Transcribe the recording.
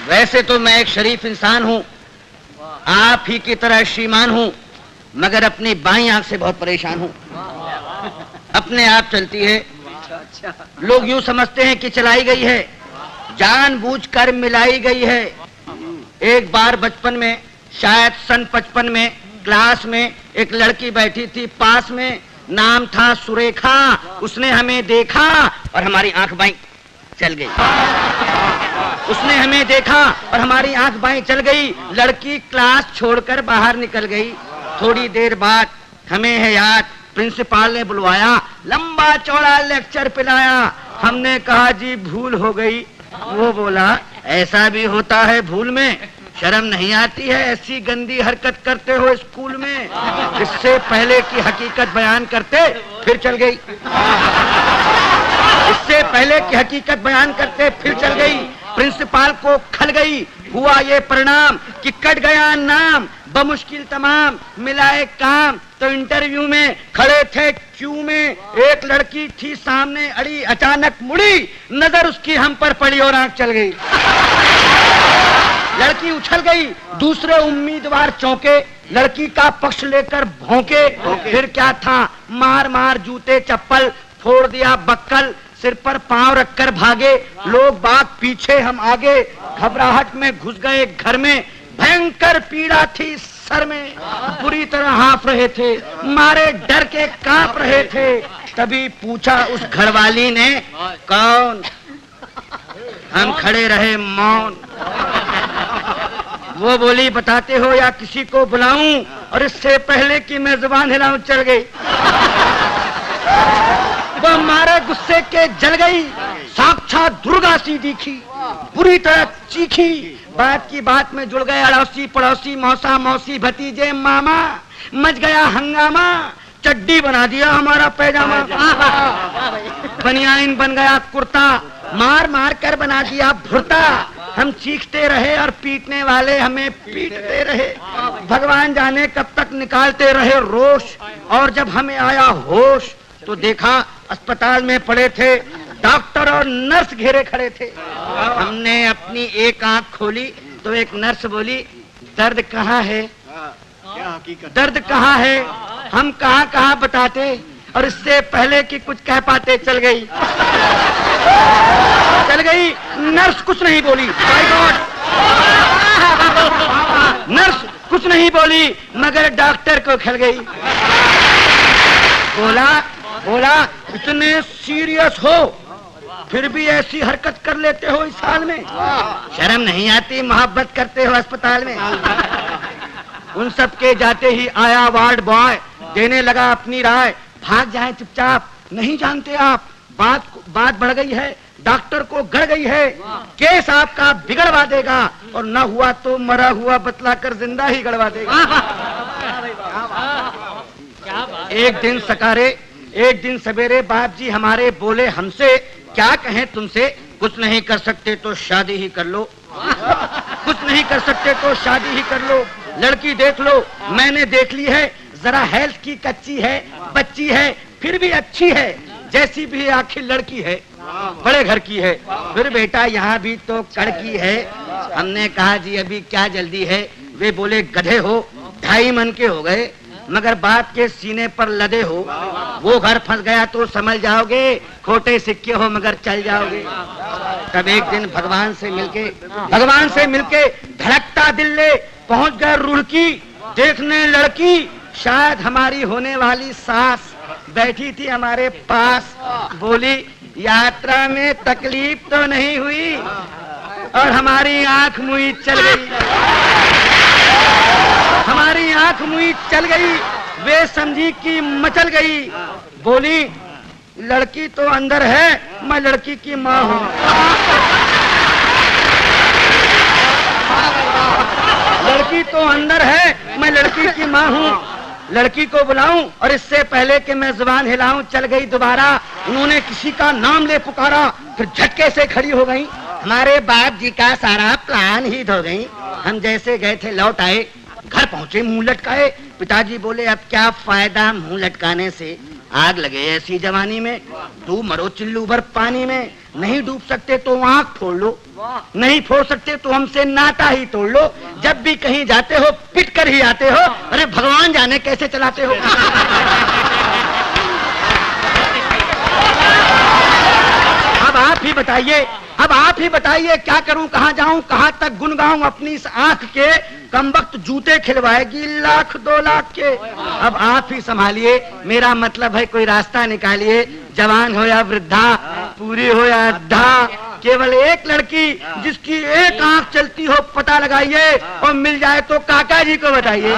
वैसे तो मैं एक शरीफ इंसान हूँ, आप ही की तरह श्रीमान हूँ, मगर अपनी बाईं आंख से बहुत परेशान हूँ। अपने आप चलती है, लोग यूं समझते हैं कि चलाई गई है, जानबूझकर मिलाई गई है। एक बार बचपन में, शायद सन 55 में, क्लास में एक लड़की बैठी थी पास में, नाम था सुरेखा। उसने हमें देखा और हमारी आंख बाईं चल गई। उसने हमें देखा और हमारी आंख बाईं चल गई। लड़की क्लास छोड़कर बाहर निकल गई। थोड़ी देर बाद हमें है याद, प्रिंसिपल ने बुलवाया, लंबा चौड़ा लेक्चर पिलाया। हमने कहा जी भूल हो गई। वो बोला ऐसा भी होता है भूल में, शर्म नहीं आती है ऐसी गंदी हरकत करते हो स्कूल में। इससे पहले की हकीकत बयान करते फिर चल गई। इससे पहले की हकीकत बयान करते फिर चल गई। प्रिंसिपल को खल गई। हुआ ये परिणाम कि कट गया नाम, बमुश्किल तमाम मिलाए काम। तो इंटरव्यू में खड़े थे क्यू में, एक लड़की थी सामने अड़ी, अचानक मुड़ी, नजर उसकी हम पर पड़ी और आंख चल गई। लड़की उछल गई, दूसरे उम्मीदवार चौंके, लड़की का पक्ष लेकर भौंके। फिर क्या था, मार मार जूते चप्पल, फोड़ दिया बक्कल, सिर पर पांव रखकर भागे। लोग बाग पीछे हम आगे, घबराहट में घुस गए घर में। भयंकर पीड़ा थी सर में, बुरी तरह हाँफ रहे थे, मारे डर के कांप रहे थे। तभी पूछा उस घरवाली ने, कौन? हम खड़े रहे मौन। वो बोली बताते हो या किसी को बुलाऊं? और इससे पहले कि मैं जुबान हिलाऊं चल गई। वो मारे गुस्से के जल गई, साक्षात दुर्गा सी दिखी, बुरी तरह चीखी। बात की बात में जुड़ गए अड़ोसी पड़ोसी, मौसा मौसी भतीजे मामा। मच गया हंगामा, चड्डी बना दिया हमारा पैजामा, बनियाइन बन गया कुर्ता, मार मार कर बना दिया भुर्ता। हम चीखते रहे और पीटने वाले हमें पीटते रहे। भगवान जाने कब तक निकालते रहे रोष। और जब हमें आया होश तो देखा अस्पताल में पड़े थे डॉक्टर और नर्स घेरे खड़े थे। हमने अपनी एक आंख खोली तो एक नर्स बोली, दर्द कहाँ है? दर्द कहाँ है? हम कहाँ कहाँ बताते, और इससे पहले कि कुछ कह पाते चल गई। चल गई। नर्स कुछ नहीं बोली। माय गॉड, नर्स कुछ नहीं बोली, मगर डॉक्टर को खल गई। बोला इतने सीरियस हो फिर भी ऐसी हरकत कर लेते हो इस हाल में? शर्म नहीं आती? मोहब्बत करते हो अस्पताल में? उन सब के जाते ही आया वार्ड बॉय, देने लगा अपनी राय, भाग जाएं चुपचाप, नहीं जानते आप बात बढ़ गई है, डॉक्टर को गड़ गई है, केस आपका बिगड़वा देगा, और न हुआ तो मरा हुआ बतलाकर जिंदा ही गड़वा देगा। एक दिन सकारे, एक दिन सवेरे बाप जी हमारे बोले हमसे, क्या कहें तुमसे, कुछ नहीं कर सकते तो शादी ही कर लो। कुछ नहीं कर सकते तो शादी ही कर लो। लड़की देख लो, मैंने देख ली है, जरा हेल्थ की कच्ची है, बच्ची है, फिर भी अच्छी है, जैसी भी आखिर लड़की है, बड़े घर की है। फिर बेटा यहाँ भी तो कड़की है। हमने कहा जी अभी क्या जल्दी है? वे बोले गधे हो, 2.5 मन के हो गए, मगर बाप के सीने पर लदे हो। वो घर फंस गया तो समझ जाओगे, खोटे सिक्के हो मगर चल जाओगे। तब एक दिन भगवान से मिलके धड़कता दिल ले पहुंच गए रुड़की, देखने लड़की, शायद हमारी होने वाली सास बैठी थी हमारे पास। बोली यात्रा में तकलीफ तो नहीं हुई? और हमारी आंख मुई चल गई। हमारी आंख मुई चल गई, वे समझी कि मचल गई। बोली लड़की तो अंदर है, मैं लड़की की माँ हूँ। लड़की तो अंदर है, मैं लड़की की माँ हूँ। लड़की को बुलाऊं और इससे पहले कि मैं जुबान हिलाऊं चल गई दोबारा। उन्होंने किसी का नाम ले पुकारा, फिर झटके से खड़ी हो गई। हमारे बाप जी का सारा प्लान ही धो गई। हम जैसे गए थे लौट आए, घर पहुंचे मुंह लटकाए। पिताजी बोले अब क्या फायदा मुंह लटकाने से, आग लगे ऐसी जवानी में, डूब मरो चिल्लू भर पानी में, नहीं डूब सकते तो आंख फोड़ लो। नहीं फोड़ सकते तो हमसे नाता ही तोड़ लो। जब भी कहीं जाते हो पिट कर ही आते हो। अरे भगवान जाने कैसे चलाते हो। अब आप ही बताइए क्या करूं, कहां जाऊं, कहां तक गुन गाऊं अपनी इस आंख के। कमबख्त जूते खिलवाएगी 1,00,000 2 लाख के। अब आप ही संभालिए, मेरा मतलब है कोई रास्ता निकालिए। जवान हो या वृद्धा, पूरी हो या अद्धा, केवल एक लड़की जिसकी एक आंख चलती हो पता लगाइए, और मिल जाए तो काका जी को बताइए।